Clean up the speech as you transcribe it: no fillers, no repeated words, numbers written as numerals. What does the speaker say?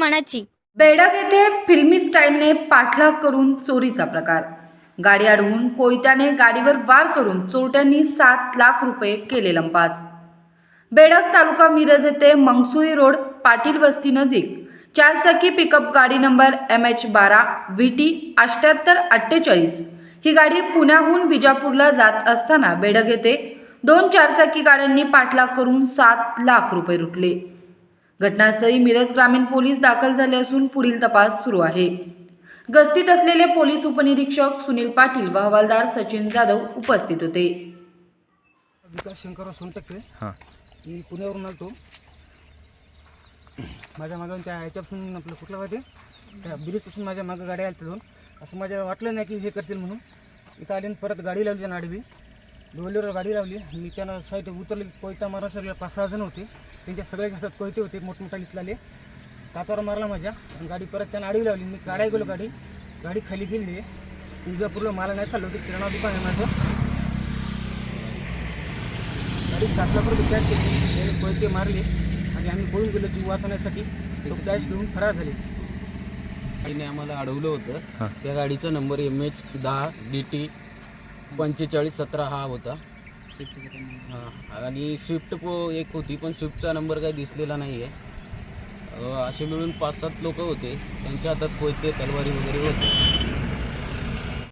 मनाची। बेडग येथे फिल्मी स्टाईलने पाठलाग करून चोरीचा प्रकार। गाडी अडवून कोयत्याने गाडीवर वार करून चोरट्यांनी 7 लाख रुपये केले लंपास। बेडग तालुका मिरज येथे मंगसुळी रोड पाटील वस्ती नजीक 4 चाकी पिकअप गाडी नंबर MH12 VT 7848 ही गाडी पुण्याहून विजापूरला जात असताना बेडग येथे 2 4 चाकी गाड्यांनी पाठलाग करून 7 लाख रुपये लुटले। घटनास्थळी मिरज ग्रामीण पोलीस दाखल झाले असून पुढील तपास सुरू आहे। गस्तीत असलेले पोलीस उपनिरीक्षक सुनील पाटील व हवालदार सचिन जाधव उपस्थित होते। विकास शंकरराव सोनटक्के मी पुण्यावरून आलो। माझ्या मागून त्या ह्याच्यापासून आपलं कुठलं पाहिजे त्या ब्रिजपासून माझ्या मागं गाड्या आल्या दोन। असं माझ्या वाटलं नाही की हे करतील म्हणून इथं आले परत गाडी लावली त्यांना आडवी डोलीवर गाडी लावली। मी त्यांना साईड उतरले कोयता मारा सगळे 5-6 जण होते त्यांच्या सगळ्या हातात कोयते होते मोठमोठ्या इथले काचावर मारला माझ्या गाडी परत त्यांना आडवी लावली। मी काढाय गेलो गाडी खाली गेली विजापूरला मला नाही चाललं होतं किराणा दुकान आहे माझं। गाडी 7 लाख रुपये कॅश घेतली कोयते मारले आणि आम्ही पळून गेलो जीव वाचवण्यासाठी तो कॅश घेऊन फरार झाले। गाडीने आम्हाला अडवलं होतं त्या गाडीचा नंबर MH10 DT 4517 हा होता। आणि स्विफ्ट एक होती पण स्विफ्टचा नंबर काही दिसलेला नाही आहे। असे मिळून 5-7 लोक होते त्यांच्या हातात कोयते तलवारी वगैरे होते।